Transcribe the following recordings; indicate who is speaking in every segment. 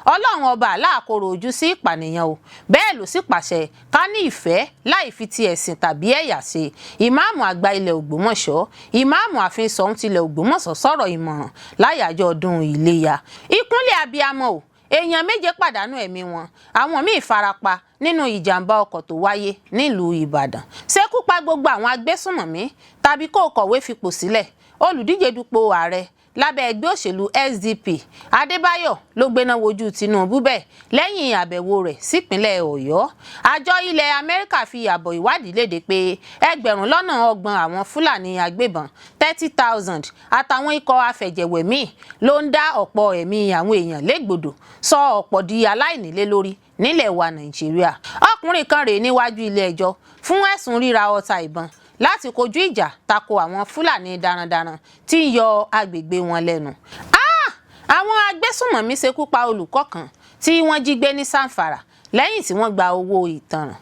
Speaker 1: Ọlọ́run ọba Allah kò rojú sí ìpànìyàn o bẹ́ẹ̀ ló sì pàṣẹ ká ní ìfẹ́ láì fi ti ẹ̀sìn tàbí ẹ̀yà ṣe. Ìmáàmù àgbà ilẹ̀ Ògbómọ̀ṣọ́ ìmáàmù ààfin Ṣọ̀ún tilẹ̀ Ògbómọ̀ṣọ́ sọ̀rọ̀ ìmọ̀ràn láyàjọ́ ọdún Iléyá. Ìkúnlẹ̀ abiyamọ o èèyàn 7 pàdánù ẹ̀mí wọn àwọn míì farapa nínú ìjàmbá ọkọ̀ tó wáyé nílùú Ìbàdàn. Sekupa Gbogbo Awon Agbesunmomi Tabi Kowe Fipo Sile Oludijedupo Ààrẹ labẹ ẹgbẹ oṣelu SDP Adebayo Gbenawoju Tinubu bẹ́ẹ̀ lẹyìn abẹwo rẹ̀ sípínlẹ Ọ̀yọ́. Àjọ Ilẹ Amẹ fi àbọ̀ ìwádìí léde pé 20,000 àwọn Fúlàní agbébọn 30,000 àtàwọn ikọ̀ afẹ̀jẹ̀wẹ̀ míì ló ń dá ọ̀pọ̀ ẹ̀mí àwọn èèyàn légbodò sọ ọ̀pọ̀ di aláìnílé-lórí nílẹ̀ wa Nàìjíríà. Ọkùnrin kan rèé níwájú ilé ẹjọ́ fún ẹ̀sùn ríra ọta ìbọn láti kojú ìjà tako àwọn Fúlàní darandaran tí ń yọ agbègbè wọn lẹ́nu. Àwọn agbésùnmọ̀mí ṣekú pa olùkọ́ kan tí wọ́n jí gbé ní Zamfara lẹ́yìn tí wọ́n gba owó ìtanràn.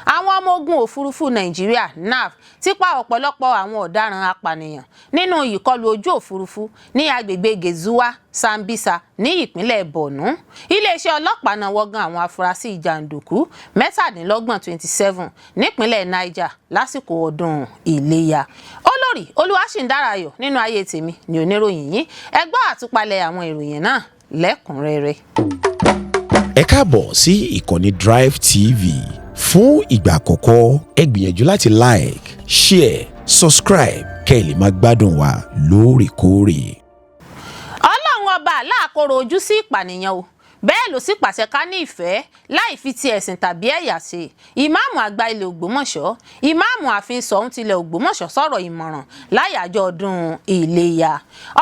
Speaker 1: Àwọn Ọmọ-ogun Òfurufú Nàìjíríà NAV ti pa ọ̀pọ̀lọpọ̀ àwọn ọ̀daràn apànìyàn nínú ìkọlù ojú òfurufú ní agbègbè Gezuwa-Sambisa ní ìpínlẹ Borno. Iléeṣẹ́ ọlọ́pàá náà wọ́gán àwọn afurasí jàǹdùkú 27 nípínlẹ̀ Niger lásìkò ọdún Iléyá. Olórí Olúwaṣìndáráyọ̀ nínú ayé tèmi ni oníròyìn yìí. Ẹ gbọ́ àtúpalẹ̀ àwọn ìròyìn náà lẹ́kùnrẹ́rẹ́.
Speaker 2: Ẹ káàbọ̀ sí ìkànnì Drive TV. Fún ìgbà àkọ́kọ́ ẹ gbìyànjú láti like, share, subscribe kẹ́ ẹ lè máa gbádùn wa lóòrèkóòrè.
Speaker 1: Ọlọ́run ọba Allah kò rojú sí ìpànìyàn o bẹ́ẹ̀ ló sì pàṣẹ ká ní ìfẹ́ láì fi ti ẹ̀sìn tàbí ẹ̀yà ṣe. Ìmáàmù àgbà ilẹ̀ Ògbómọ̀ṣọ́ ìmáàmù ààfin Ṣọ̀ún tilẹ̀ Ògbómọ̀ṣọ́ sọ̀rọ̀ ìmọ̀ràn láyàjọ́ ọdún Iléyá.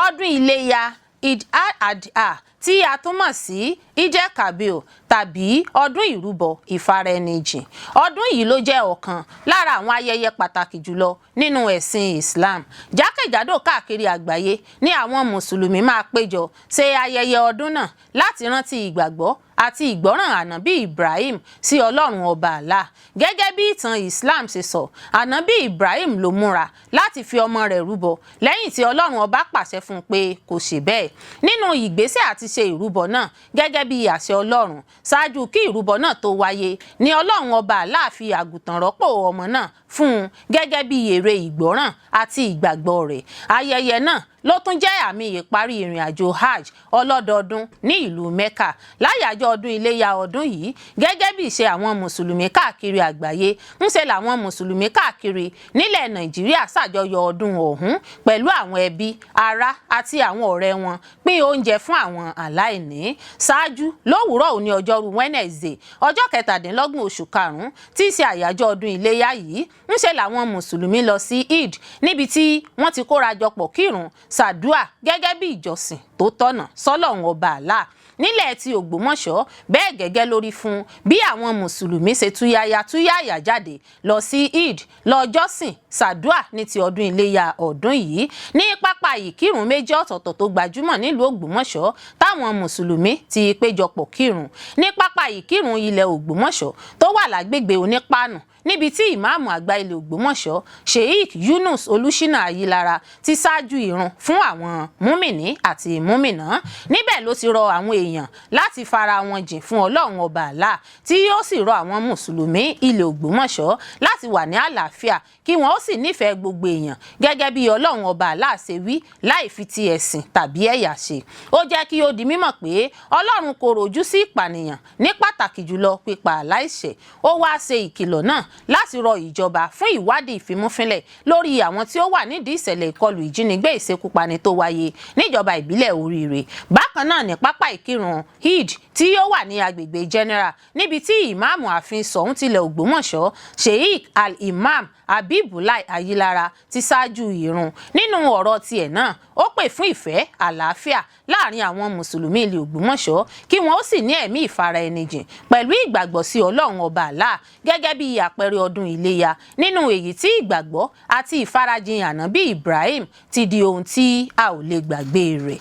Speaker 1: Ọdún Iléyá Eid al-Adha tí a tún mọ̀ sí Eid-el-Kabir tàbí ọdún ìrúbọ ìfaraẹnijìn. Ọdún yìí ló jẹ́ ọ̀kan lára àwọn ayẹyẹ pàtàkì jùlọ nínú ẹ̀sìn Islam. Jákèjádò káàkiri àgbáyé ní àwọn mùsùlùmí máa péjọ ṣe ayẹyẹ ọdún náà láti rántí ìgbàgbọ́ àti ìgbọ́ràn ànábì Ibrahim sí Ọlọ́run ọba Allah. Gẹ́gẹ́ bí ìtàn Islam ṣe sọ, ànábì Ibrahim ló múra láti fi ọmọ rẹ̀ rúbọ lẹ́yìn tí Ọlọ́run ọba pàṣẹ fún un pé kò ṣe bẹ́ẹ̀. Nínú ìgbésẹ̀ àti ṣe ìrúbọ náà gẹ́gẹ́ bí àṣẹ Ọlọ́run ṣáájú kí ìrúbọ náà tó wáyé ni Ọlọ́run ọba Allah fi àgùntàn rọ́pò ọmọ náà fún un gẹ́gẹ́ bí èrè ìgbọ́ràn àti ìgbàgbọ́ rẹ̀. Ayẹyẹ náà ló tún jẹ́ àmì ìparí ìrìn àjò hajj ọlọ́dọọdún ní ìlú Mẹ́kà láyàjọ́ ọdún Iléyá ọdún yìí. Gẹ́gẹ́ bí ìṣe àwọn mùsùlùmí káàkiri àgbáyé ń ṣe làwọn mùsùlùmí káàkiri nílẹ̀ Nàìjíríà ṣàjọyọ̀ ọdún ọ̀hún pẹ̀lú àwọn ẹbí ará àti àwọn ọ̀rẹ́ wọn pín oúnjẹ fún àwọn aláìní. Ṣáájú lówùúrọ̀ òní ọjọ́rú Wednesday ọjọ́ 17 oṣù karùn-ún tí í ṣe àyájọ́ ọdún Iléyá yìí ń ṣe làwọn mùsùlùmí lọ sí Eid níbi tí wọ́n ti kórajọpọ̀ kírun ṣàdúà gẹ́gẹ́ bí ìjọsìn tó tọ̀nà sọ́lọ́run ọba Allah. Nílẹ̀ tí Ògbómọ̀ṣọ́ bẹ́ẹ̀ gẹ́gẹ́ lórí fún bí àwọn mùsùlùmí ṣe túyáyá jáde lọ sí Eid lọ́jọ́sìn ṣàdúà ní ti ọdún Iléyá ọdún yìí ní pápá ìkírun méjì ọ̀tọ̀ọ̀tọ̀ tó gbajúmọ̀ nílùú Ògbómọ̀ṣọ́ táwọn mùsùlùmí ti péjọpọ̀ kírun. Ní pápá ìkírun ilẹ̀ Ògbómọ̀ṣọ́ tó wà lágbègbè Onípáànù níbi tí ìmáàmù àgbà ilẹ̀ Ògbómọ̀ṣọ́ Sheikh Yunus Olúṣínà Ayílára ti ṣáájú ìrun fún àwọn múmìnì àti múmìnà. Níbẹ̀ ló ti rọ àwọn èèyàn láti fara wọn jìn fún Ọlọ́run ọba Allah tí yóò sì rọ àwọn mùsùlùmí ilẹ̀ Ògbómọ̀ṣọ́ láti wà ní àlàáfíà kí wọ́n ó sì nífẹ̀ẹ́ gbogbo èèyàn gẹ́gẹ́ bí Ọlọ́run ọba Allah ṣe wí láì fi ti ẹ̀sìn tàbí ẹ̀yà ṣe. Ó jẹ́ kí ó di mímọ̀ pé Ọlọ́run kò rojú sí ìpànìyàn ní pàtàkì jùlọ pípa aláìṣẹ̀. Ó wá ṣe ìkìlọ̀ náà láti rọ ìjọba fún ìwádìí ìfimúfínlẹ̀ lórí àwọn tí ó wà nídìí ìṣẹ̀lẹ̀ ìkọlù ìjínigbé ìṣekúpani tó wáyé níjọba ìbílẹ̀ Oríire. Bákan náà ní pápá ìkírun Eid tí ó wà ní agbègbè General níbi tí ìmáàmù ààfin Ṣọ̀ún tilẹ̀ Ògbómọ̀ṣọ́ Sheikh al-Imam Habibullah Ayílára ti ṣáájú ìrun. Nínú ọ̀rọ̀ tiẹ̀ náà ó pè fún ìfẹ́ àlàáfíà láàrin àwọn mùsùlùmí ilẹ̀ Ògbómọ̀ṣọ́ kí wọ́n ó sì ní ẹ̀mí ìfaraẹnijìn pẹ̀lú ìgbàgbọ́ sí Ọlọ́run ọba Allah gẹ́gẹ́ bí àpẹẹrẹ ọdún Iléyá nínú èyí tí ìgbàgbọ́ àti ìfarajìn ànábì Ibrahim ti di ohun tí a ò lè gbàgbé rẹ̀.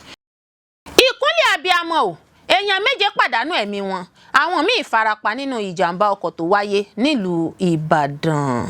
Speaker 1: Ìkúnlẹ̀ abiyamọ o èèyàn 7 pàdánù ẹ̀mí wọn àwọn míì farapa nínú ìjàmbá ọkọ̀ tó wáyé nílùú Ìbàdàn.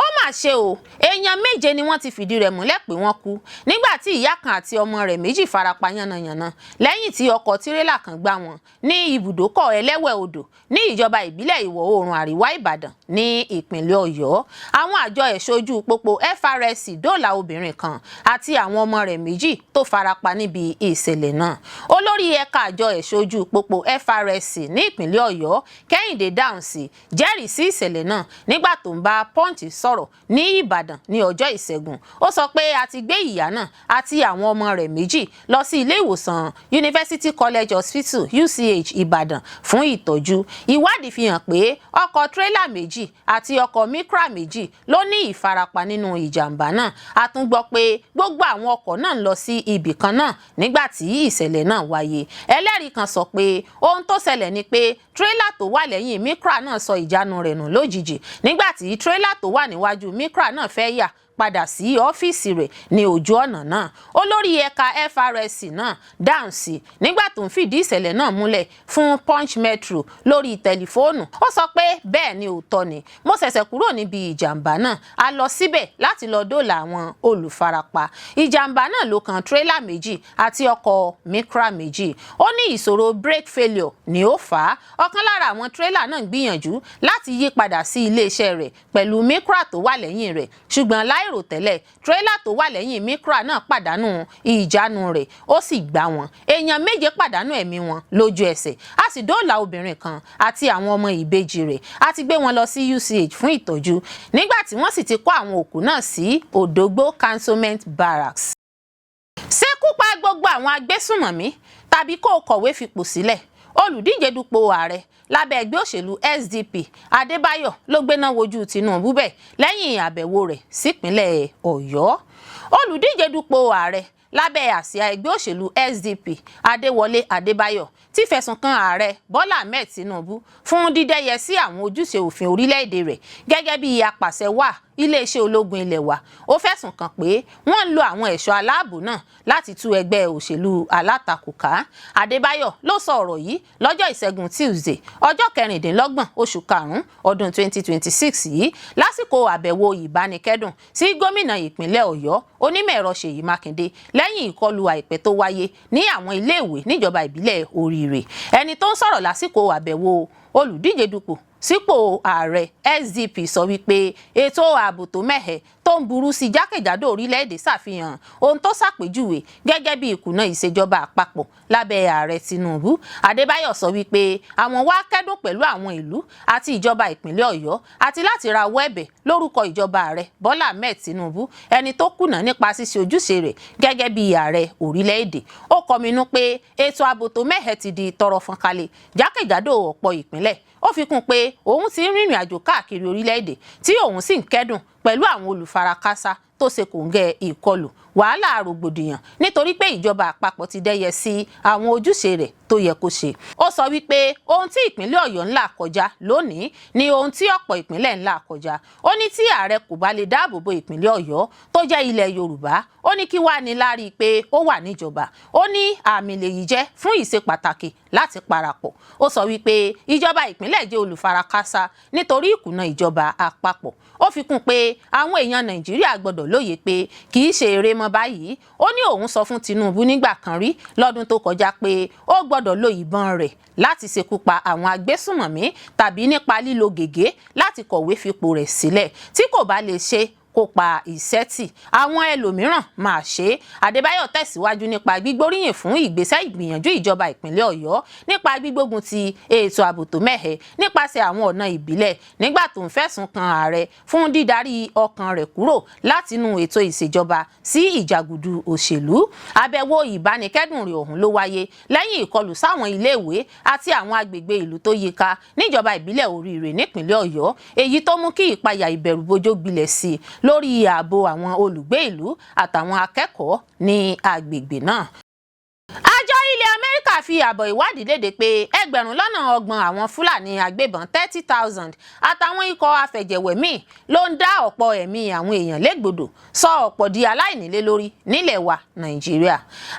Speaker 1: Ó mà mà ṣe o, èèyàn 7 ni wọ́n ti fìdí rẹ̀ múlẹ̀ pé wọ́n kú nígbà tí ìyá kan àti ọmọ rẹ̀ 2 farapa yánnayànna lẹ́yìn tí ọkọ̀ tirẹ́là kan gbá wọn ní ibùdókọ̀ ẹlẹ́wẹ̀ odò ní ìjọba ìbílẹ̀ ìwọ̀ oòrùn àríwá Ìbàdàn ní ìpínlẹ̀ Ọ̀yọ́. Àwọn àjọ ẹ̀ṣọ́ ojú pópó FRSC dóòlà obìnrin kan àti àwọn ọmọ rẹ̀ 2 tó farapa níbi ìṣẹ̀lẹ̀ náà. Olórí ẹ̀ka àjọ ẹ̀ṣọ́ ojú pópó FRSC ní ìpínlẹ̀ Ọ̀yọ́ Kẹ́hìndé Dáhùnsì jẹ́rìí sí ìṣẹ̀lẹ̀ náà nígbà tó ń bá Punch sọ̀rọ̀ ní Ìbàdàn ní ọjọ́ Ìṣẹ́gun. Ó sọ pé a ti gbé ìyá náà àti àwọn ọmọ rẹ̀ 2 lọ sí ilé ìwòsàn University College Hospital UCH Ìbàdàn fún ìtọ́jú. Ìwádìí fi hàn pé ọkọ̀ tírélà 2 àti ọkọ̀ Micra 2 ló ní ìfarapa nínú ìjàmbá náà. A tún gbọ́ pé gbogbo àwọn ọkọ̀ náà ń lọ sí ibì kan náà nígbà tí ìṣẹ̀lẹ̀ náà wáyé. Ẹlẹ́rìí kan sọ pé ohun tó ṣẹlẹ̀ ni pé tírélà tó wà lẹ́yìn Micra náà sọ ìjánu rẹ̀ nù lójijì nígbà tí tírélà tó wà níwájú Micra náà fẹ́ yà padà sí ọ́fíìsì rẹ̀ ní ojú ọ̀nà náà. Olórí ẹ̀ka FRSC náà Dáhùnsì nígbà tó ń fìdí ìṣẹ̀lẹ̀ náà múlẹ̀ fún Punch Metro lórí tẹlifóònù. Ó sọ pé bẹ́ẹ̀ ni òótọ́ ni, mo ṣẹ̀ṣẹ̀ kúrò níbi ìjàmbá náà, a lọ síbẹ̀ láti lọ dóòlà àwọn olùfarapa. Ìjàmbá náà ló kan tírélà 2 àti ọkọ̀ Micra 2. Ó ní ìṣòro brake failure ni ó fà á. Ọ̀kan lára àwọn tírélà náà gbìyànjú láti yí padà sí iléeṣẹ́ rẹ̀ pẹ̀lú Micra tó wà lẹ́yìn rẹ̀, ṣùgbọ́n láìròtẹ́lẹ̀ tírélà tó wà lẹ́yìn Micra náà pàdánù ìjánu rẹ̀ ó sì gbá wọn. Èèyàn 7 pàdánù ẹ̀mí wọn lójú ẹsẹ̀. A sì dóòlà obìnrin kan àti àwọn ọmọ ìbejì rẹ̀. A ti gbé wọn lọ sí UCH fún ìtọ́jú nígbà tí wọ́n sì ti kó àwọn òkú náà sí Òdògbó Cantonment Barracks. Sekupa Gbogbo Awon Agbesunmomi Tabi Kowe Fipo Sile. Oludijedupo Ààrẹ labẹ ẹgbẹ oṣelu SDP Adebayo Gbenawoju Tinubu bẹ̀ lẹ́yìn àbẹ̀wò rẹ̀ sípínlẹ̀ Ọ̀yọ́. Oludijedupo Ààrẹ lábẹ́ àsíá ẹgbẹ́ òṣèlú SDP Adebayo ti fẹ̀sùn kan ààrẹ Bọ́lá Ahmed Tinubu fún dídẹ́yẹ sí àwọn ojúṣe òfin orílẹ̀-èdè rẹ̀ gẹ́gẹ́ bí apàṣẹwàá iléeṣẹ́ ológun ilẹ̀ wa. Ó fẹ̀sùn kàn pé wọ́n ń lo àwọn ẹ̀ṣọ́ aláàbò náà láti tú ẹgbẹ́ òṣèlú alátakò ká. Adebayo ló sọ ọ̀rọ̀ yìí lọ́jọ́ Ìṣẹ́gun Tuesday ọjọ́ 26 oṣù karùn-ún ọdún 2026 yìí lásìkò àbẹ̀wò ìbánikẹ́dùn sí gómìnà ìpínlẹ̀ Ọ̀yọ́ Onímọ̀-ẹ̀rọ Ṣèyí Mákindé lẹ́yìn ìkọlù àìpẹ́ tó wáyé ní àwọn iléèwé níjọba ìbílẹ̀ Oríire. Ẹni tó ń sọ̀rọ̀ lásìkò àbẹ̀wò Olùdíjedupò sípò ààrẹ SDP sọ wípé ètò ààbò tó mẹ́hẹ̀ tó ń burú sí jákèjádò orílẹ̀-èdè ṣàfihàn ohun tó ṣàpèjúwe gẹ́gẹ́ bí ìkùnà ìṣèjọba àpapọ̀ lábẹ́ ààrẹ Tinubu. Adebayo sọ wípé àwọn wá kẹ́dùn pẹ̀lú àwọn ìlú àti ìjọba ìpínlẹ̀ Ọ̀yọ́ àti láti rawọ́ ẹ̀bẹ̀ lórúkọ ìjọba ààrẹ Bọ́lá Ahmed Tinubu ẹni tó kùnà nípa ṣíṣe ojúṣe rẹ̀ gẹ́gẹ́ bí ààrẹ orílẹ̀-èdè. Ó kọminú pé ètò ààbò tó mẹ́hẹ̀ ti di tọrọ fọ́nkálẹ̀ jákèjádò ọ̀pọ̀ ìpínlẹ̀. Ó fi kún pé òun ti ń rìnrìn àjò káàkiri orílẹ̀-èdè tí òun sì ń kẹ́dùn pẹ̀lú àwọn olùfarakásá tó ṣe kòǹgẹ́ ìkọlù wàhálà rògbòdìyàn nítorí pé ìjọba àpapọ̀ ti dẹ́yẹ sí àwọn ojúṣe rẹ̀ tó yẹ kó ṣe. Ó sọ wípé ohun tí ìpínlẹ̀ Ọ̀yọ́ ń là kọjá lónìí ni ohun tí ọ̀pọ̀ ìpínlẹ̀ ń là kọjá. Ó ní tí ààrẹ kò bá lè dáàbò bo ìpínlẹ̀ Ọ̀yọ́ tó jẹ́ ilẹ̀ Yorùbá, ó ní kí wàá ní lárí pé ó wà níjọba. Ó ní àmì lèyí jẹ́ fún ìṣe pàtàkì láti parapọ̀. Ó sọ wípé ìjọba ìpínlẹ̀ jẹ́ olùfarakásá nítorí ìkùnà ìjọba àpapọ̀. Ó fi kún pé àwọn èèyàn Nàìjíríà gbọ́dọ̀ lóye pé kì í ṣe eré mọ́ báyìí. Ó ní òun sọ fún Tinubu nígbà kan rí lọ́dún tó kọjá pé ó gbọ́dọ̀ lo ìbọn rẹ̀ láti ṣekú pa àwọn agbésùnmọ̀mí tàbí nípa lílo gègé láti kọ̀wé fipò rẹ̀ sílẹ̀. Tí kò bá lè ṣe kó pa ìṣẹ́tì àwọn ẹlòmíràn máa ṣe. Adebayo tẹ̀síwájú nípa gbígbóríyìn fún ìgbésẹ̀ ìgbìyànjú ìjọba ìpínlẹ̀ Ọ̀yọ́ nípa gbígbógun ti ètò ààbò tó mẹ́hẹ̀ nípasẹ̀ àwọn ọ̀nà ìbílẹ̀ nígbà tó ń fẹ̀sùn kan ààrẹ fún dídarí ọkàn rẹ̀ kúrò látinú ètò ìṣèjọba sí ìjàgùdù òṣèlú. Àbẹ̀wò ìbánikẹ́dùn rẹ̀ ọ̀hún ló wáyé lẹ́yìn ìkọlù sáwọn iléèwé àti àwọn agbègbè ìlú tó yíká níjọba ìbílẹ̀ Oríire nípínlẹ̀ Ọ̀yọ́, èyí tó mú kí ìpayà ìbẹ̀rùbojo gbilẹ̀ sí lórí ààbò àwọn olùgbé ìlú àtàwọn akẹ́kọ̀ọ́ ní agbègbè náà. Àjọ Ilẹ Amẹ fi àbọ̀ ìwádìí léde pé 20,000 àwọn Fúlàní agbébọn 30,000 àtàwọn ikọ̀ afẹ̀jẹ̀wẹ̀ míì ló ń dá ọ̀pọ̀ ẹ̀mí àwọn èèyàn légbodò, sọ ọ̀pọ̀ di aláìnílé-lórí nílẹ̀ wa Nàìjíríà.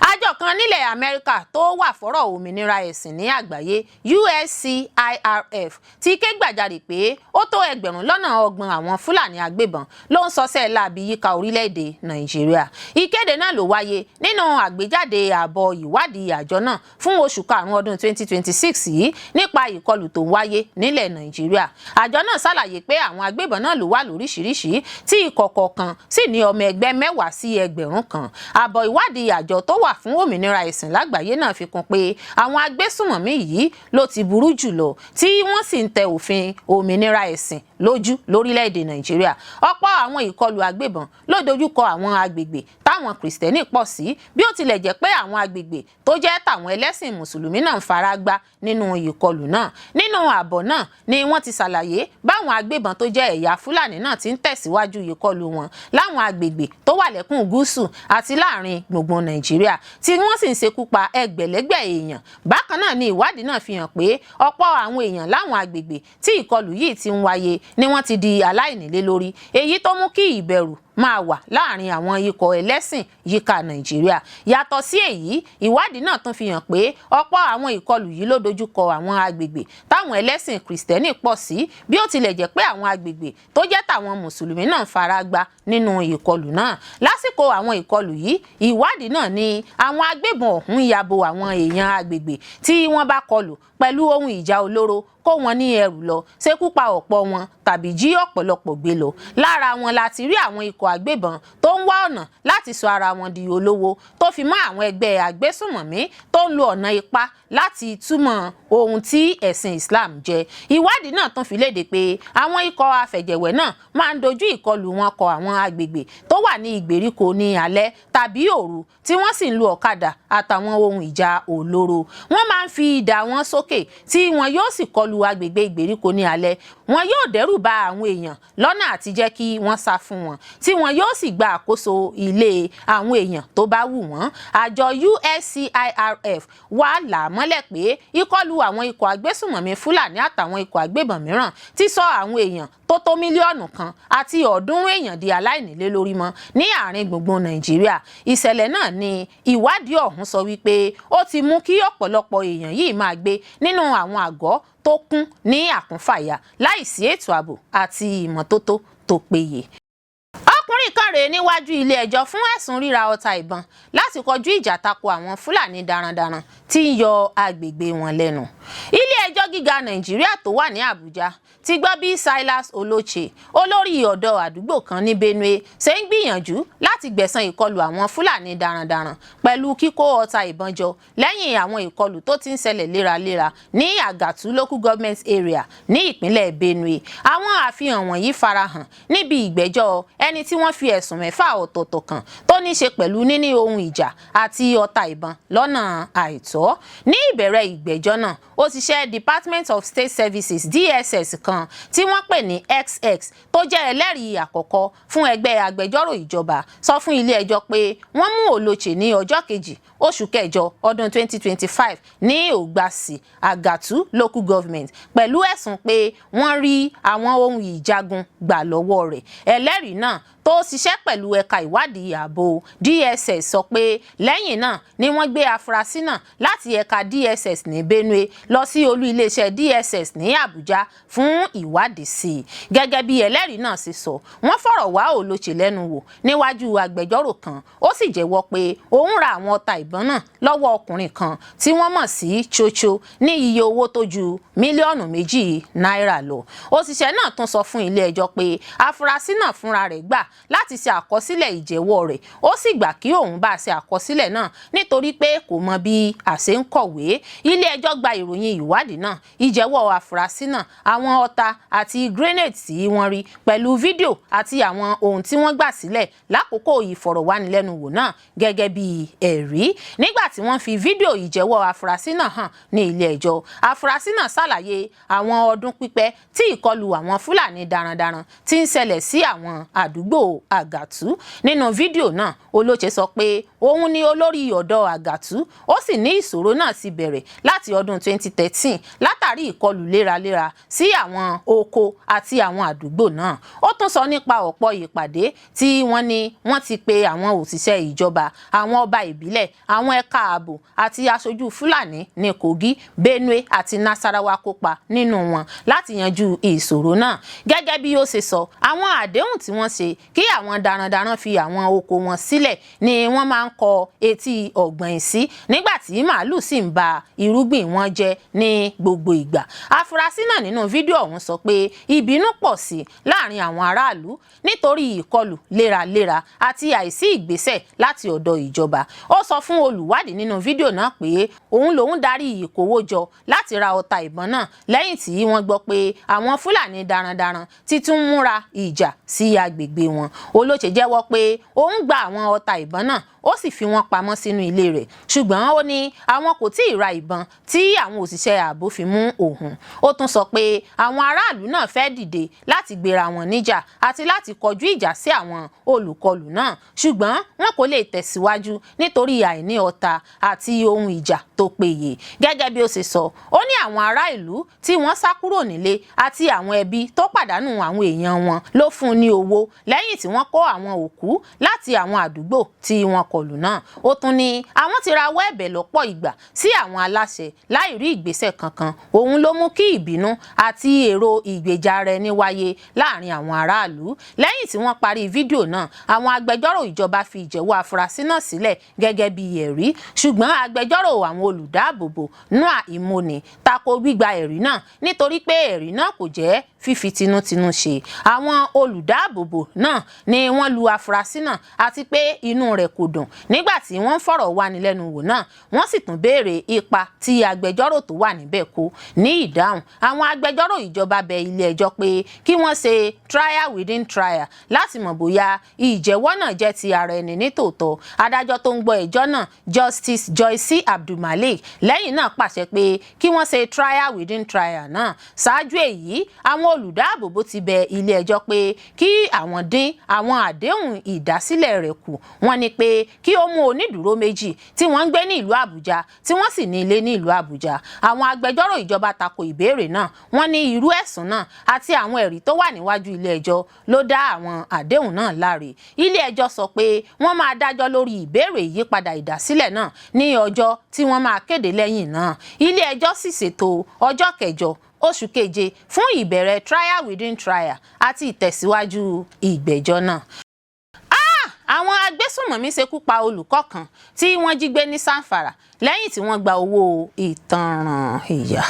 Speaker 1: Àjọ kan kan nílẹ̀ Amẹ́ríkà tó wà fọ́rọ̀ òmìnira ẹ̀sìn ní àgbáyé USCIRF ti ké gbàjarè pé ó tó 20,000 àwọn Fúlàní agbébọn ló ń ṣọṣẹ́ láabi yíká orílẹ̀-èdè Nàìjíríà. Ìkéde náà ló wáyé nínú àgbéjáde àbọ̀ ìwádìí àjọ náà fún oṣù karùn-ún ọdún 2026 yìí nípa ìkọlù tó wáyé nílẹ̀ Nàìjíríà. Àjọ náà ṣàlàyé pé àwọn agbébọn náà ló wà lóríṣiríṣi tí ikọ̀ kọ̀ọ̀kan sì ní ọmọ ẹgbẹ́ 10 sí 1,000 kan. Àbọ̀ ìwádìí àjọ tó wà fún òmìnira ẹ̀sìn lágbàáyé náà fi kún pé àwọn agbésùnmọ̀mí yìí ló ti burú jùlọ tí wọ́n sì ń tẹ òfin òmìnira ẹ̀sìn lójú lórílẹ̀-èdè Nàìjíríà. Ọ̀pọ̀ àwọn ìkọlù agbébọn ló dojúkọ àwọn agbègbè táwọn Kìrìsìtẹ́nì pọ̀ sí, bí ó tilẹ̀ jẹ́ pé àwọn agbègbè tó jẹ́ tàwọn ẹlẹ́sìn Mùsùlùmí náà ń fara gbá nínú ìkọlù náà. Nínú àbọ̀ náà ni wọ́n ti ṣàlàyé báwọn agbébọn tó jẹ́ ẹ̀yà Fúlàní náà ti ń tẹ̀síwájú ìkọlù wọn láwọn agbègbè tó wà lẹ́kùn gúúsù àti láàrin gbùngbùn Nàìjíríà tí wọ́n sì ń ṣekú pa ẹgbẹ̀lẹ́gbẹ̀ èèyàn. Bákan náà ni ìwádìí náà fi hàn pé ọ̀pọ̀ àwọn èèyàn láwọn agbègbè tí ìkọlù yìí ti ń wáyé ni wọ́n ti di aláìnílé-lórí, èyí tó mú kí ìbẹ̀rù máa wà láàrin àwọn ikọ̀ ẹlẹ́sìn yíká Nàìjíríà. Yàtọ̀ sí èyí, ìwádìí náà tún fi hàn pé ọ̀pọ̀ àwọn ìkọlù yìí ló dojúkọ àwọn agbègbè táwọn ẹlẹ́sìn Kìrìsìtẹ́nì pọ̀ sí, bí ó tilẹ̀ jẹ́ pé àwọn agbègbè tó jẹ́ tàwọn Mùsùlùmí náà ń fara gbá nínú ìkọlù náà. Lásìkò àwọn ìkọlù yìí, ìwádìí náà ní àwọn agbébọn ọ̀hún ya bo àwọn èèyàn agbègbè tí wọ́n bá kọlù pẹ̀lú ohun ìjà olóró, kó wọn ní ẹrù lọ, ṣekú pa ọ̀pọ̀ wọn tàbí jí ọ̀pọ̀lọpọ̀ gbé lọ. Lára wọn láti rí àwọn ikọ̀ agbébọn tó ń wá ọ̀nà láti sọ ara wọn di olówó, tó fi mọ́ àwọn ẹgbẹ́ agbésùnmọ̀mí tó ń lo ọ̀nà ipá láti túmọ̀ ohun tí ẹ̀sìn Islam jẹ́. Ìwádìí náà tún fi léde pé àwọn ikọ̀ afẹ̀jẹ̀wẹ̀ náà máa ń dojú ìkọlù wọn kọ àwọn agbègbè tó wà ní ìgbèríko ní alẹ́ tàbí òru, tí wọ́n sì ń lo ọ̀kadà àtàwọn ohun ìjà olóró. Wọ́n máa ń fi idà wọn sókè tí wọn yóò sì kọlù agbègbè ìgbèríko ní alẹ́. Wọn yóò dẹ́rù bà àwọn èèyàn lọ́nà àti jẹ́ kí wọ́n sá fún wọn, tí wọn yóò sì gba àkóso ilé àwọn èèyàn tó bá wù wọ́n. Àjọ USCIRF wá là á mọ́lẹ̀ pé ìkọlù àwọn ikọ̀ agbésùnmọ̀mí Fúlàní àtàwọn ikọ̀ agbébọn mìíràn ti sọ àwọn èèyàn tó mílíọ̀nù kan àti 300 èèyàn di aláìnílé-lórí mọ́ ní àárín gbùngbùn Nàìjíríà. Ìṣẹ̀lẹ̀ náà ni ìwádìí ọ̀hún sọ wípé ó ti mú kí ọ̀pọ̀lọpọ̀ èèyàn yìí máa gbé nínú àwọn àgọ́ tó kún ní àkúnfàyà láìsí ètò ààbò àti ìmọ́tótó tó péye. Ọkùnrin kan rèé níwájú ilé ẹjọ́ fún ẹ̀sùn ríra ọta ìbọn láti kọjú ìjà tako àwọn Fúlàní darandaran tí ń yọ agbègbè wọn lẹ́nu. Ilé ẹjọ́ gíga Nàìjíríà tó wà ní Àbújá ti gbọ́ bí Silas Oloche, olórí ọ̀dọ́ àdúgbò kan ní Benue, ṣe ń gbìyànjú láti gbẹ̀san ìkọlù àwọn Fúlàní darandaran pẹ̀lú kíkó ọta ìbọn jọ lẹ́yìn àwọn ìkọlù tó ti ń ṣẹlẹ̀ léraléra ní Àgàtú Local Government Area ní ìpínlẹ̀ Benue. Àwọn àfihàn wọ̀nyí farahàn níbi ìgbẹ́jọ́ ẹni tí wọ́n fi ẹ̀sùn 6 ọ̀tọ̀ọ̀tọ̀ kàn tó ní ṣe pẹ̀lú níní ohun ìjà àti ọta ìbọn lọ́nà àìtọ́. Ní ìbẹ̀rẹ̀ ìgbẹ́jọ́ náà, òṣìṣẹ́ Department of State Services DSS kan tí wọ́n pè ní XX tó jẹ́ ẹlẹ́rìí àkọ́kọ́ fún ẹgbẹ́ agbẹjọ́rò ìjọba sọ fún ilé ẹjọ́ pé wọ́n mú Oloche ní ọjọ́ kejì oṣù kẹjọ ọdún 2025 ní Ògbàsì, Àgàtú Local Government pẹ̀lú ẹ̀sùn pé wọ́n rí àwọn ohun ìjagun gbà lọ́wọ́ rẹ̀. Ẹlẹ́rìí náà tó ṣiṣẹ́ pẹ̀lú ẹ̀ka ìwádìí ààbò DSS sọ pé lẹ́yìn náà ni wọ́n gbé afurasí náà láti ẹ̀ka DSS ní Benue lọ sí olú iléeṣẹ́ DSS ní Àbújá fún ìwádìí sí i. Gẹ́gẹ́ bí ẹlẹ́rìí náà ṣe sọ, wọ́n fọ̀rọ̀ wá Oloche lẹ́nu wò níwájú agbẹjọ́rò kan, ó sì jẹ́wọ́ pé òun ra àwọn ọta ìbọn náà lọ́wọ́ ọkùnrin kan tí wọ́n mọ̀ sí Chocho ní iye owó tó ju mílíọ̀nù 2 náírà lọ. Òṣìṣẹ́ náà tún sọ fún ilé ẹjọ́ pé afurasí náà fúnra rẹ̀ gbà láti ṣe àkọsílẹ̀ ìjẹ́wọ́ rẹ̀, ó sì gbà kí òun bá ṣe àkọsílẹ̀ náà nítorí pé kò mọ bí àṣẹ ń kọ̀wé. Ilé ẹjọ́ gba ìròyìn ìwádìí náà, ìjẹ́wọ́ afurasí náà, àwọn ọta àti grenade tí wọ́n rí pẹ̀lú fídíò àti àwọn ohun tí wọ́n gbà sílẹ̀ lákòókò ìfọ̀rọ̀wánilẹ́nuwò náà gẹ́gẹ́ bí ẹ̀rí. Nígbà tí wọ́n fi fídíò ìjẹ́wọ́ afurasí náà hàn ní ilé ẹjọ́, afurasí náà ṣàlàyé àwọn ọdún pípẹ́ tí ìkọlù àwọn Fúlàní darandaran ti ń ṣẹlẹ̀ sí àwọn àdúgbò Àgàtú. Nínú fídíò náà, Oloche sọ pé òun ni olórí ọ̀dọ́ Àgàtú, ó sì ní ìṣòro náà sì bẹ̀rẹ̀ láti ọdún 2013 látàrí látàrí ìkọlù léraléra sí àwọn oko àti àwọn àdúgbò náà. Ó tún sọ nípa ọ̀pọ̀ ìpàdé tí wọ́n ní wọ́n ti pe àwọn òṣìṣẹ́ ìjọba, àwọn ọba ìbílẹ̀, àwọn ẹ̀ka ààbò àti aṣojú Fúlàní ní Kogi, Benue àti Nasarawa kópa nínú wọn láti yanjú ìṣòro náà. Gẹ́gẹ́ bí ó ṣe sọ, àwọn àdéhùn tí wọ́n ṣe kí àwọn darandaran fi àwọn oko wọn sílẹ̀ ni wọ́n máa ń kọ etí ọ̀gbìn sí nígbà tí màálù sì ń ba irúgbìn wọn jẹ́ ní gbogbo ìgbà. Afurasí náà nínú fídíò ọ̀hún sọ pé ìbínú pọ̀ sí láàrin àwọn aráàlú nítorí ìkọlù léraléra àti àìsí ìgbésẹ̀ láti ọ̀dọ̀ ìjọba. Ó sọ fún olùwádìí nínú fídíò náà pé òun lòun darí ìkówójọ láti ra ọta ìbọn náà lẹ́yìn tí wọ́n gbọ́ pé àwọn Fúlàní darandaran ti tún múra ìjà sí agbègbè wọn. Olóṣè jẹ́wọ́ pé òun gba àwọn ọta ìbọn náà ó sì fi wọ́n pamọ́ sínú ilé rẹ̀, ṣùgbọ́n ó ní àwọn kò tí ì ra ìbọn tí àwọn òṣìṣẹ́ ààbò fi mú òun. Ó tún sọ pé àwọn aráàlú náà fẹ́ dìde láti gbéra wọn níjà àti láti kọjú ìjà sí àwọn olùkọlù náà, ṣùgbọ́n wọn kò lè tẹ̀síwájú nítorí àìní ọta àti ohun ìjà tó péye. Gẹ́gẹ́ bí ó ṣe sọ, ó ní àwọn ará ìlú tí wọ́n sá kúrò nílé àti àwọn ẹbí tó pàdánù àwọn èèyàn wọn ló fún ní owó lẹ́yìn tí wọ́n kó àwọn òkú láti àwọn àdúgbò tí wọ́n kọlù náà. Ó tún ní àwọn ti rawọ́ ẹ̀bẹ̀ lọ́pọ̀ ìgbà sí àwọn aláṣẹ láì rí ìgbésẹ̀ kankan. Òun ló mú kí ìbínú àti èrò ìgbèjà ara ẹni wáyé láàrin àwọn aráàlú. Lẹ́yìn tí wọ́n parí fídíò náà, àwọn agbẹjọ́rò ìjọba fi ìjẹ́wọ́ afurasí náà sílẹ̀ gẹ́gẹ́ bí ẹ̀rí, ṣùgbọ́n agbẹjọ́rò àwọn olùdáàbòbò Noah Imoni tako gbígba ẹ̀rí náà nítorí pé ẹ̀rí náà kò jẹ́ fífi tinútinú ṣe. Àwọn olùdáàbòbò náà ni wọ́n lu afurasí náà àti pé inú rẹ̀ kò dùn nígbà tí wọ́n fọ̀rọ̀ wánilẹ́nuwò náà. Wọ́n sì tún béèrè ipa tí agbẹjọ́rò tó wà níbẹ̀ kó. Ní ìdáhùn, àwọn agbẹjọ́rò ìjọba bẹ ilé ẹjọ́ pé kí wọ́n ṣe trial within trial láti mọ̀ bóyá ìjẹ́wọ́ náà jẹ́ ti ara ẹni ní tòótọ́. Adájọ́ tó ń gbọ́ ẹjọ́ náà, Justice Joyce Abdulmalik, lẹ́yìn náà pàṣẹ pé kí wọ́n ṣe trial within trial náà. Ṣáájú èyí, àwọn olùdáàbòbò ti bẹ ilé ẹjọ́ pé kí àwọn dín àwọn àdéhùn ìdásílẹ̀ rẹ̀ kù. Wọ́n ní pé kí ó mú onídùúró méjì tí wọ́n ń gbé ní ìlú Àbújá tí wọ́n sì ní ilé ní ìlú Àbújá. Àwọn agbẹjọ́rò ìjọba tako ìbéèrè náà. Wọ́n ní irú ẹ̀sùn náà àti àwọn ẹ̀rí tó wà níwájú ilé ẹjọ́ ló dá àwọn àdéhùn náà láre. Ilé ẹjọ́ sọ pé wọ́n máa dájọ́ lórí ìbéèrè ìyípadà ìdásílẹ̀ náà ní ọjọ́ tí wọ́n máa kéde lẹ́yìn náà. Ilé ẹjọ́ sì ṣètò ọjọ́ kẹjọ oṣù keje fún ìbẹ̀rẹ̀ trial within trial àti ìtẹ̀síwájú ìgbẹ́jọ́ náà. Àwọn agbésùnmọ̀mí ṣekú pa olùkọ́ kan tí wọ́n jí gbé ní Zamfara lẹ́yìn tí wọ́n gba owó ìtanràn ìyà.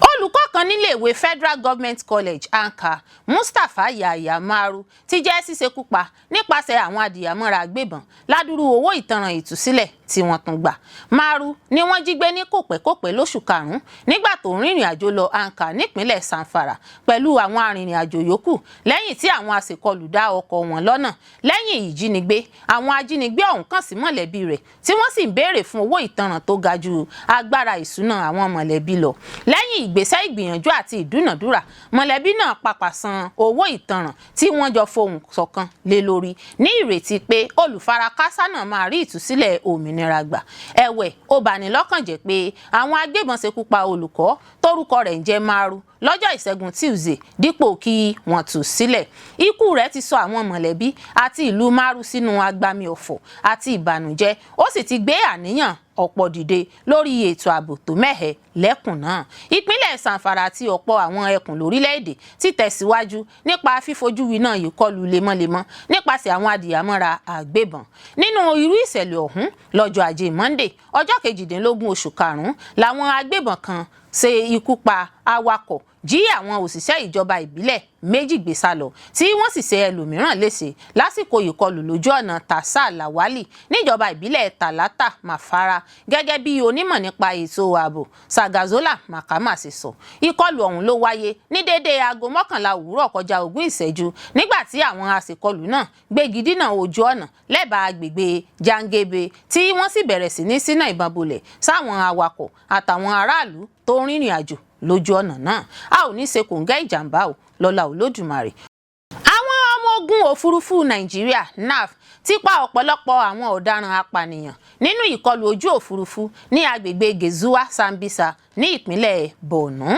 Speaker 1: Olùkọ́ kan níléèwé Federal Government College Anka, Mustapha Yahya Maru, ti jẹ́ ṣíṣekú pa nípasẹ̀ àwọn adìyàmọ́ra agbébọn ládùúrú owó ìtanràn ìtúsílẹ̀ tí wọ́n tún gbà. Maru ni wọ́n jí gbé ní kòpẹ́kòpẹ́ lóṣù karùn-ún nígbà tó ń rìnrìn àjò lọ Anka nípínlẹ̀ Zamfara pẹ̀lú àwọn arìnrìn-àjò yòókù lẹ́yìn tí àwọn aṣèkọlù dá ọkọ̀ wọn lọ́nà. Lẹ́yìn ìjínigbé, àwọn ajínigbé ọ̀hún kàn sí mọ̀lẹ́bí rẹ̀ tí wọ́n sì ń béèrè fún owó ìtanràn tó ga ju agbára ìṣúná àwọn mọ̀lẹ́bí lọ. Lẹ́yìn ìgbésẹ̀ ìgbìyànjú àti ìdúnàdúrà, mọ̀lẹ́bí náà pàpà san owó ìtanràn tí wọ́n jọ fohùn ṣọ̀kan lé lórí ní ìrètí pé olùfarakásá náà máa rí ìtúsílẹ̀ òmìnira gbà. Ẹ̀wẹ̀, ó bani lọ́kàn jẹ́ pé àwọn agbébọn ṣekú pa olùkọ́ tórúkọ rẹ̀ ń jẹ́ Maru lọ́jọ́ ìṣẹ́gun Tuesday dípò kí wọ́n tú sílẹ̀. Ikú rẹ̀ ti sọ àwọn mọ̀lẹ́bí àti ìlú Maru sínú agbami ọ̀fọ̀ àti ìbànújẹ́. Ó sì ti gbé àníyàn ọ̀pọ̀ dìde lórí ètò ààbò tó mẹ́hẹ lẹ́kùn náà. Ìpínlẹ̀ Zamfara àti ọ̀pọ̀ àwọn ẹkùn lórílẹ̀‐èdè ti tẹ̀síwájú nípa fífojú winá ìkọlù lemọ́lemọ́ nípasẹ̀ àwọn adìyàmọ́ra àgbébọn. Nínú irú ìṣẹ̀lẹ̀ ọ̀hún, lọ́jọ́ Ajé Monday, ọjọ́ 18 oṣù karùn-ún, làwọn agbébọn kan ṣe ikú pa awakọ̀, jí àwọn òṣìṣẹ́ ìjọba ìbílẹ̀ méjì gbé sá lọ tí wọ́n sì ṣe ẹlòmíràn léṣe lásìkò ìkọlù lójú ọ̀nà Tasa Lawali níjọba ìbílẹ̀ Talata Mafara. Gẹ́gẹ́ bí onímọ̀ nípa ètò ààbò Sagazola Makama ṣe sọ, ìkọlù ọ̀hún ló wáyé ní déédéé aago 11 òwúrọ̀ kọjá 20 ìṣẹ́jú nígbà tí àwọn aṣèkọlù náà gbégi dínà ojú ọ̀nà lẹ́bàá agbègbè Jangebe tí wọ́n sì bẹ̀rẹ̀ sí ní ṣínà ìbọn bolẹ̀ sáwọn awakọ̀ àtàwọn aráàlú tó ń rìnrìn àjò lójú ọ̀nà náà. A ò ní ṣe kòǹgẹ́ ìjàmbá o lọ́lá Olódùmarè. Àwọn ọmọ ogun òfurufú Nàìjíríà NAF ti pa ọ̀pọ̀lọpọ̀ àwọn ọ̀daràn apànìyàn nínú ìkọlù ojú òfurufú ní agbègbè Gezuwa-Sambisa ní ìpínlẹ̀ Borno.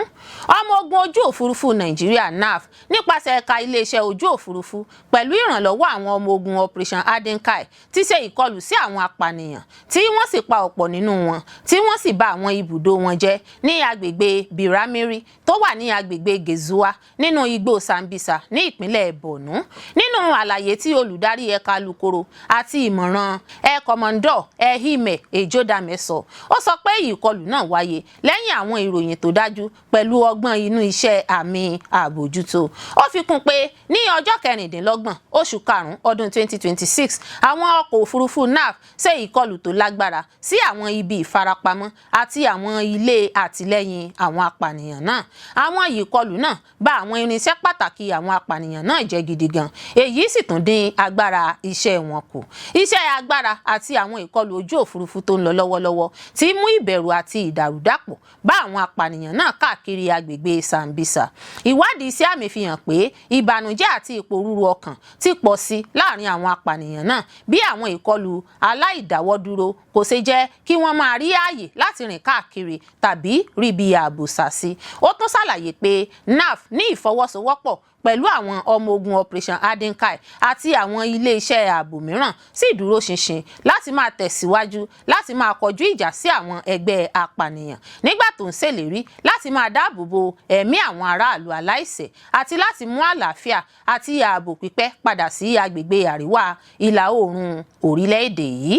Speaker 1: Ọmọ ogun ojú òfurufú Nàìjíríà NAF nípasẹ̀ ẹ̀ka iléeṣẹ́ ojú òfurufú pẹ̀lú ìrànlọ́wọ́ àwọn ọmọ ogun Operation Adenkai ti ṣe ìkọlù sí àwọn apànìyàn tí wọ́n sì pa ọ̀pọ̀ nínú wọn tí wọ́n sì bà àwọn ibùdó wọn jẹ́ ní agbègbè Biramiri tó wà ní agbègbè Gezuwa nínú igbó Sambisa ní ìpínlẹ̀ Borno. Nínú àlàyé tí olùdarí ẹ̀ka alukoro àti ìmọ̀ràn kọmọndọ̀ Ehime Ejodame sọ, ó sọ pé ìkọlù náà wáyé lẹ́yìn àwọn ìròyìn tó dájú pẹ̀lú ọgbọ́n inú iṣẹ́ àmì àbójútó. Ó fi kún pé ní ọjọ́ 26 oṣù karùn-ún ọdún 2026 àwọn ọkọ̀ òfurufú NAF ṣe ìkọlù tó lágbára sí àwọn ibi ìfarapamọ́ àti àwọn ilé àtìlẹ́yìn àwọn apànìyàn náà. Àwọn ìkọlù náà bà àwọn irinṣẹ́ pàtàkì àwọn apànìyàn náà jẹ́ gidi gan, èyí sì tún dín agbára iṣẹ́ wọn kù. Iṣẹ́ agbára àti àwọn ìkọlù ojú òfurufú tó ń lọ lọ́wọ́lọ́wọ́ ti mú ìbẹ̀rù àti ìdàrúdàpọ̀ bá àwọn apànìyàn náà káàkiri agbègbè Sambisa. Ìwádìí iṣẹ́ àmì fi hàn pé ìbànújẹ́ àti ìpòrúru ọkàn ti pọ̀ sí láàrin àwọn apànìyàn náà bí àwọn ìkọlù aláìdáwọ́dúró kò ṣe jẹ́ kí wọ́n máa rí ààyè láti rìn káàkiri tàbí rí bí ààbò sá sí. Ó tún ṣàlàyé pé NAF ní ìfọwọ́sowọ́pọ̀ pẹ̀lú àwọn ọmọ ogun Operation Adenkai àti àwọn ilé-iṣẹ́ ààbò mìíràn sì dúró ṣinṣin láti máa tẹ̀síwájú láti máa kọjú ìjà sí àwọn ẹgbẹ́ apànìyàn nígbà tó ń ṣèlérí láti máa dáàbò bo ẹ̀mí àwọn aráàlú aláìṣẹ̀ àti láti mú àlàáfíà àti ààbò pípẹ́ padà sí agbègbè àríwá ìlà oòrùn orílẹ̀-èdè yìí.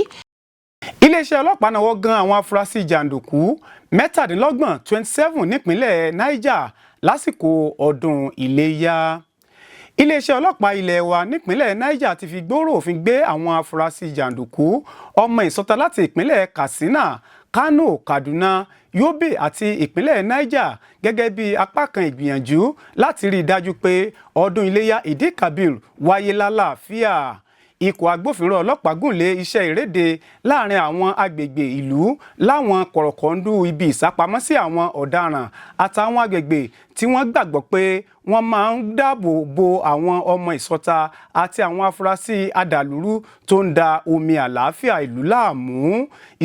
Speaker 3: Iléeṣẹ́ ọlọ́pàá náwó gan àwọn afurasí jàǹdùkú 27 27 nípínlẹ̀ Niger lásìkò ọdún Iléyá. Iléeṣẹ́ ọlọ́pàá ilẹ̀ wa nípínlẹ̀ Niger ti fi gbòòrò òfin gbé àwọn afurasí jàǹdùkú ọmọ ìsọta láti ìpínlẹ̀ Katsina, Kano, Kaduna, Yobe àti ìpínlẹ̀ Niger gẹ́gẹ́ bí apá kan ìgbìyànjú láti rí i dájú pé ọdún Iléyá Ìdí-Kabir wáyé lálàáfíà. Ikọ̀ agbófinró ọlọ́pàá gùnlé iṣẹ́ ìréde láàrin àwọn agbègbè ìlú láwọn kọ̀rọ̀kọ̀ndú ibi ìsápamọ́sí àwọn ọ̀daràn àtàwọn agbègbè tí wọ́n gbàgbọ́ pé wọ́n máa ń dáàbò bo àwọn ọmọ ìsọta àti àwọn afurasí adàlúrú tó ń da omi àlàáfíà ìlú láàmú.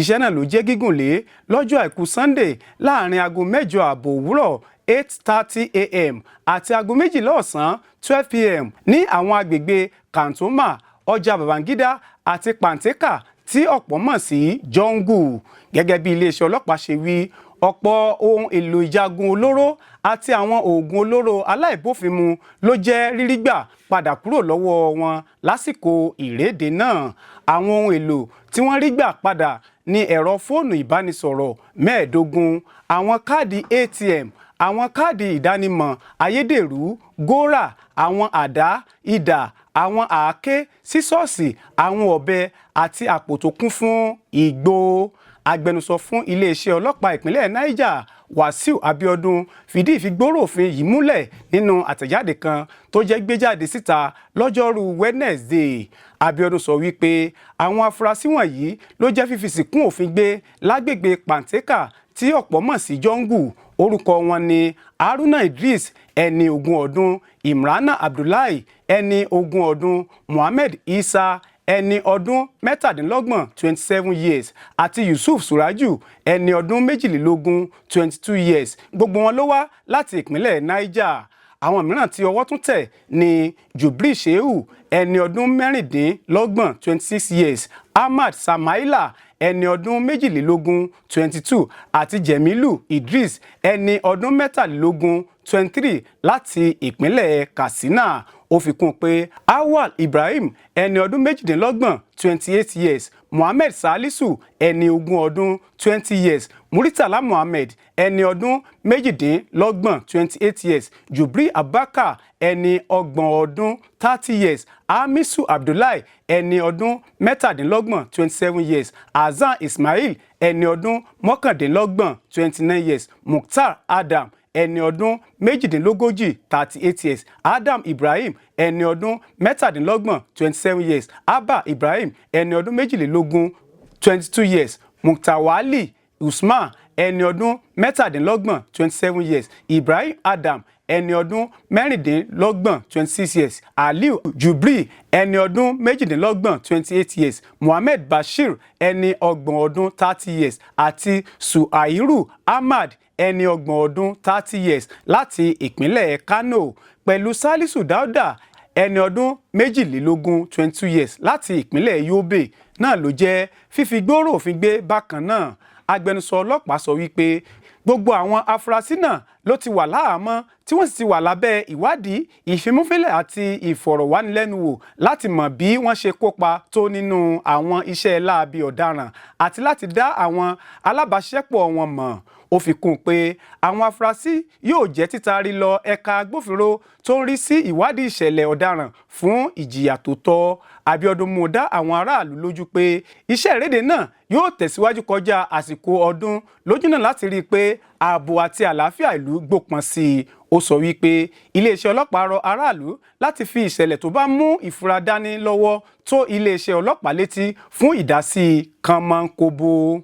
Speaker 3: Iṣẹ́ náà ló jẹ́ gígùnlé lọ́jọ́ àìkú Sunday láàrin aago 8 ààbọ̀ òwúrọ̀ 8:30 a.m. àti aago 12 ọ̀sán 12 p.m. ní àwọn agbègbè Kantoma, ọjà Babangida àti Panteka tí ọ̀pọ̀ mọ̀ sí Jungle. Gẹ́gẹ́ bí iléeṣẹ́ ọlọ́pàá ṣe wí, ọ̀pọ̀ ohun èlò ìjagun olóró àti àwọn oògùn olóró aláìbófinmu ló jẹ́ rírí gbà padà kúrò lọ́wọ́ wọn lásìkò ìréde náà. Àwọn ohun èlò tí wọ́n rí gbà padà ní ẹ̀rọ fóònù ìbánisọ̀rọ̀ 15, àwọn káàdì ATM, àwọn káàdì ìdánimọ̀ ayédèrú, góórà, àwọn àdá, idà, àwọn àáké, sísọ́ọ̀sì, àwọn ọ̀bẹ àti àpò tó kún fún igbó. Agbẹnusọ fún iléeṣẹ́ ọlọ́pàá ìpínlẹ̀ Niger, Wasiu Abiodun, fìdí ìfigbóró òfin yìí múlẹ̀ nínú àtẹ̀jáde kan tó jẹ́ gbéjáde síta lọ́jọ́rú Wednesday. Abiodun sọ wípé àwọn afurasí wọ̀nyí ló jẹ́ fífi sìnkún òfin gbé lágbègbè Panteka tí ọ̀pọ̀ mọ̀ sí Jungle. Orúkọ wọn ni Haruna Idris, ẹni 20 ọdún, Imrana Abdullahi, ẹni 20 ọdún, Muhammed Isa, ẹni ọdún 27 27 years àti Yusuf Suraju, ẹni ọdún 22 22 years. Gbogbo wọn ló wá láti ìpínlẹ̀ Niger. Àwọn mìíràn tí ọwọ́ tún tẹ̀ ni Jubri Shehu, ẹni ọdún 26 26 years, Ahmad Samaila, ẹni ọdún 22 22 àti Jemilu Idris, ẹni ọdún 23 23 láti ìpínlẹ̀ Katsina. Ó fi kún pé Awal Ibrahim, ẹni ọdún 28 28 years, Muhammed Salisu, ẹni 20 ọdún 20 years, Muritala Muhammed, ẹni ọdún 28 28 years, Jubri Abubakar, ẹni 30 ọdún 30 years, Hamisu Abdullahi, ẹni ọdún 27 27 years, Azan Ismail, ẹni ọdún 29 29 years, Mukhtar Adam, ẹni ọdún 38 38 years, Adam Ibrahim, ẹni ọdún 27 27 years, Abba Ibrahim, ẹni ọdún 22 22 years, Muktawali Usman, ẹni ọdún 27 27 years, Ibrahim Adam, ẹni ọdún 26 26 years, Aliu Jubri, ẹni ọdún 28 28 years, Muhammed Bashir, ẹni 30 ọdún 30 years àti Suhairu Ahmad, ẹni 30 ọdún 30 years láti ìpínlẹ̀ Kano pẹ̀lú Salisu Dauda ẹni ọdún 22 22 years láti ìpínlẹ̀ Yobe náà ló jẹ́ fífi gbòòrò òfin gbé bákan náà. Agbẹnusọ ọlọ́pàá sọ wípé gbogbo àwọn afurasí náà ló ti wà láhàámọ́ tí wọ́n sì ti wà lábẹ́ ìwádìí ìfimúfínlẹ̀ àti ìfọ̀rọ̀wánilẹ́nuwò láti mọ̀ bí wọ́n ṣe kópa tó nínú àwọn iṣẹ́ láabi ọ̀daràn àti láti dá àwọn alábàáṣiṣẹ́pọ̀ wọn mọ̀. Ó fi kún un pé àwọn afurasí yóò jẹ́ títarí lọ ẹ̀ka agbófinró tó ń rí sí ìwádìí ìṣẹ̀lẹ̀ ọ̀daràn fún ìjìyà tó tọ́. Abiodun mú dá àwọn aráàlú lójú pé iṣẹ́ ìréde náà yóò tẹ̀síwájú kọjá àsìkò ọdún lójúnà láti rí i pé ààbò àti àlàáfíà ìlú gbópọn sí i. Ó sọ wípé iléeṣẹ́ ọlọ́pàá rọ aráàlú láti fi ìṣẹ̀lẹ̀ tó bá mú ìfura dání lọ́wọ́ tó iléeṣẹ́ ọlọ́pàá létí fún ìdásí kànmọ́nkóbó.